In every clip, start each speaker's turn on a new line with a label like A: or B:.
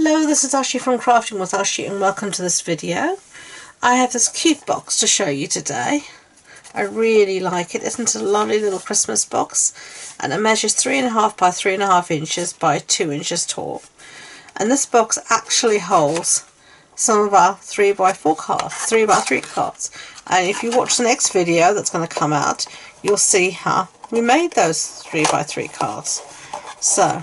A: Hello, this is Ashee from Crafting with Ashee and welcome to this video. I have this cute box to show you today. I really like it. Isn't it a lovely little Christmas box? And it measures 3.5 by 3.5 inches by 2 inches tall. And this box actually holds some of our 3x4 cards, 3x3 cards. And if you watch the next video that's going to come out, you'll see how we made those 3x3 cards. So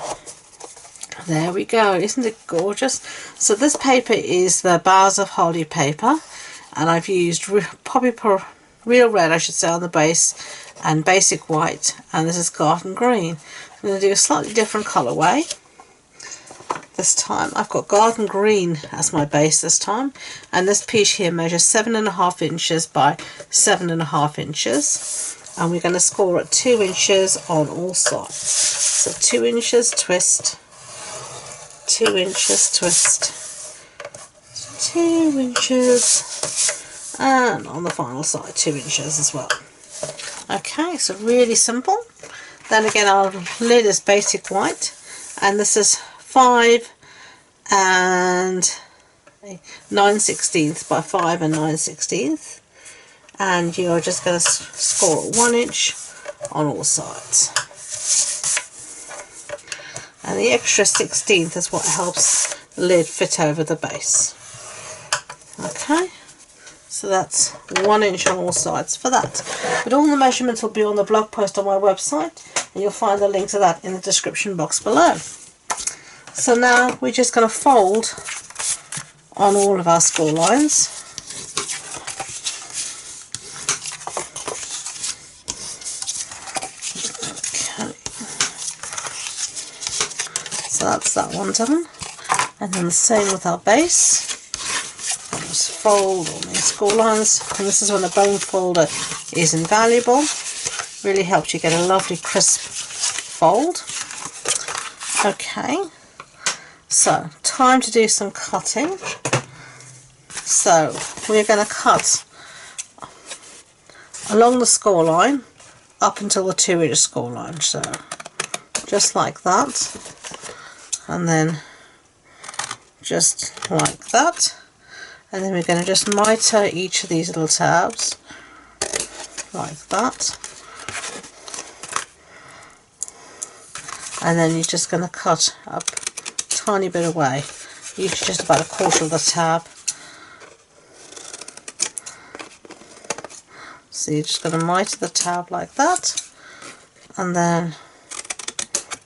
A: there we go. Isn't it gorgeous? So this paper is the Boughs of Holly paper, and I've used real red, I should say, on the base, and basic white, and this is garden green. I'm going to do a slightly different colourway this time. I've got garden green as my base this time, and this piece here measures 7.5 inches by 7.5 inches, and we're going to score at 2 inches on all sides. So 2 inches twist, 2 inches twist, 2 inches, and on the final side 2 inches as well. Okay, so really simple. Then again, our lid is basic white, and this is 5 and 9/16 by 5 and 9/16, and you're just going to score 1 inch on all sides. And the extra 16th is what helps the lid fit over the base. Okay, so that's 1 inch on all sides for that. But all the measurements will be on the blog post on my website, and you'll find the link to that in the description box below. So now we're just going to fold on all of our score lines. So that's that one done, and then the same with our base. Just fold on these score lines, and this is when the bone folder is invaluable. Really helps you get a lovely crisp fold. Okay, so time to do some cutting. So we're going to cut along the score line up until the 2 inch score line, so just like that. And then just like that, and then we're going to just mitre each of these little tabs like that, and then you're just going to cut up a tiny bit away, usually just about 1/4 of the tab. So you're just going to mitre the tab like that, and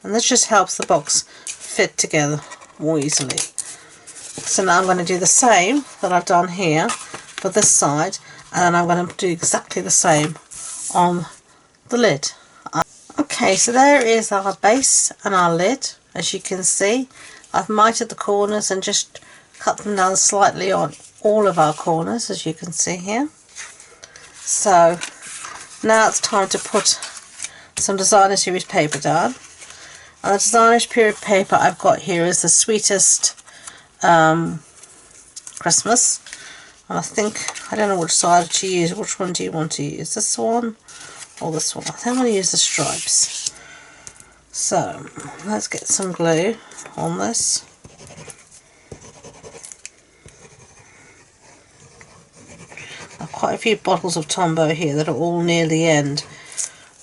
A: this just helps the box fit together more easily. So now I'm going to do the same that I've done here for this side, and then I'm going to do exactly the same on the lid. Okay, so there is our base and our lid. As you can see, I've mitered the corners and just cut them down slightly on all of our corners, as you can see here. So now it's time to put some designer series paper down. And the designer period paper I've got here is the Sweetest Christmas. And I don't know which side to use. Which one do you want to use? This one or this one? I think I'm going to use the stripes. So let's get some glue on this. I've quite a few bottles of Tombow here that are all near the end,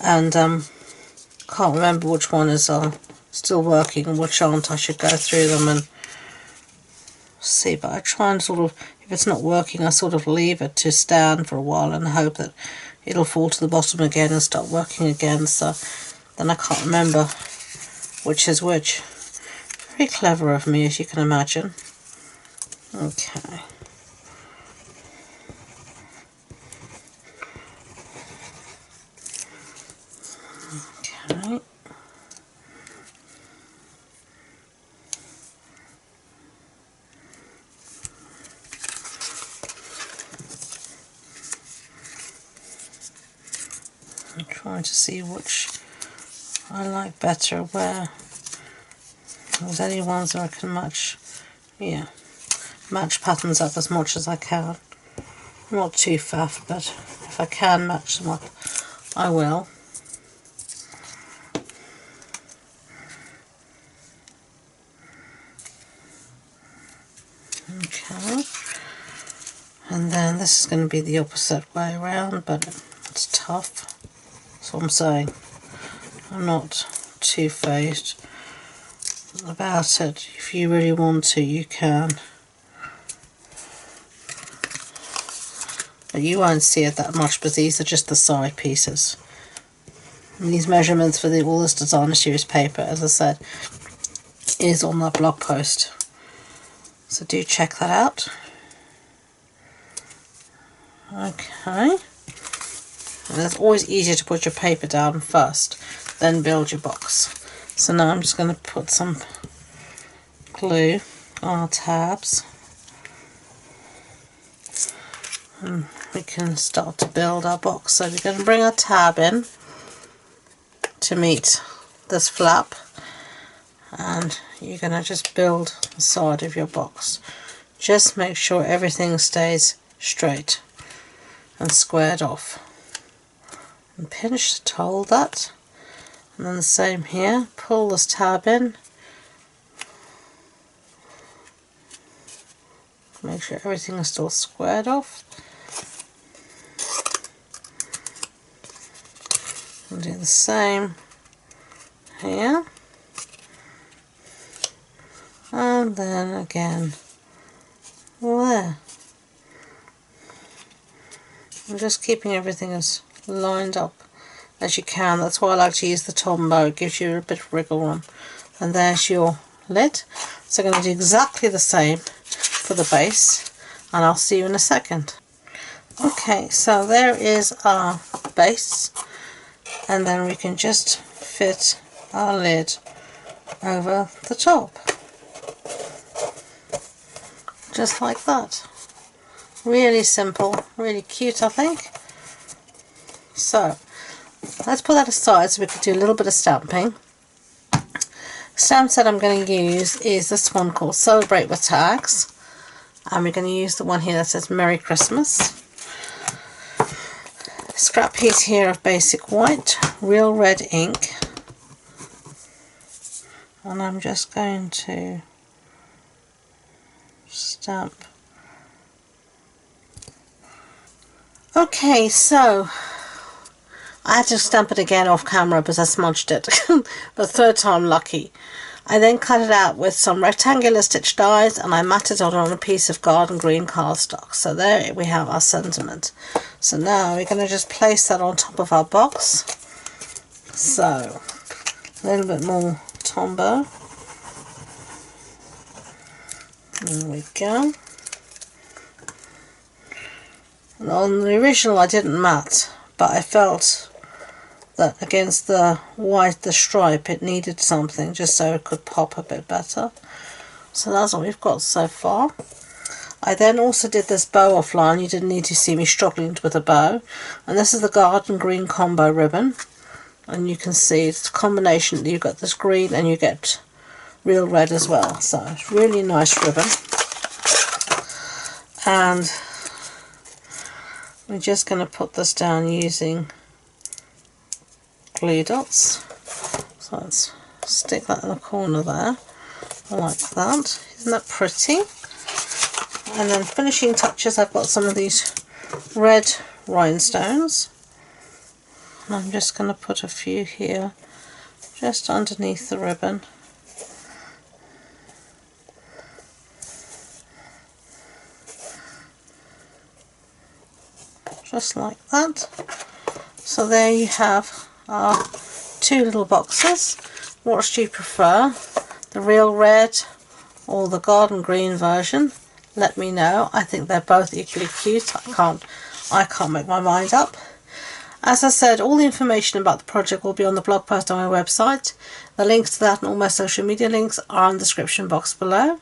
A: and can't remember which one is still working and which aren't. I should go through them and see, but I try and sort of, if it's not working, I sort of leave it to stand for a while and hope that it'll fall to the bottom again and start working again, so then I can't remember which is which. Very clever of me, as you can imagine. Okay. Okay. I'm trying to see which I like better, where there's any ones that I can match, match patterns up as much as I can. I'm not too faff, but if I can match them up, I will. Okay. And then this is going to be the opposite way around, but it's tough. That's what I'm saying. I'm not too phased about it. If you really want to, you can. But you won't see it that much, but these are just the side pieces. And these measurements for all this designer series paper, as I said, is on that blog post. So do check that out. Okay. And it's always easier to put your paper down first, then build your box. So now I'm just going to put some glue on our tabs. And we can start to build our box. So we're going to bring our tab in to meet this flap, and you're going to just build the side of your box. Just make sure everything stays straight and squared off, and pinch to hold that. And then the same here, pull this tab in, make sure everything is still squared off, and do the same here, and then again there. I'm just keeping everything as lined up as you can. That's why I like to use the Tombow. It gives you a bit of wriggle room. And there's your lid. So I'm going to do exactly the same for the base, and I'll see you in a second. Okay, so there is our base, and then we can just fit our lid over the top. Just like that. Really simple, really cute, I think. So let's put that aside so we can do a little bit of stamping. Stamp set I'm going to use is this one called Celebrate with Tags, and we're going to use the one here that says Merry Christmas. Scrap piece here of basic white, real red ink, and I'm just going to stamp. Okay, so I had to stamp it again off camera because I smudged it, but third time lucky. I then cut it out with some rectangular stitch dies, and I matted it on a piece of garden green cardstock. So there we have our sentiment. So now we're going to just place that on top of our box. So a little bit more Tombow. There we go. And on the original I didn't mat, but I felt that against the white, the stripe, it needed something just so it could pop a bit better. So that's what we've got so far. I then also did this bow offline. You didn't need to see me struggling with a bow. And this is the garden green combo ribbon. And you can see it's a combination. You've got this green and you get real red as well. So it's really nice ribbon. And we're just going to put this down using glue dots. So let's stick that in the corner there, like that. Isn't that pretty? And then finishing touches, I've got some of these red rhinestones. And I'm just going to put a few here, just underneath the ribbon. Just like that. So there you have our two little boxes. What do you prefer? The real red or the garden green version? Let me know. I think they're both equally cute. I can't make my mind up. As I said, all the information about the project will be on the blog post on my website. The links to that and all my social media links are in the description box below.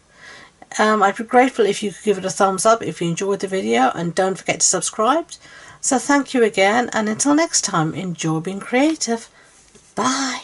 A: I'd be grateful if you could give it a thumbs up if you enjoyed the video, and don't forget to subscribe. So thank you again, and until next time, enjoy being creative. Bye.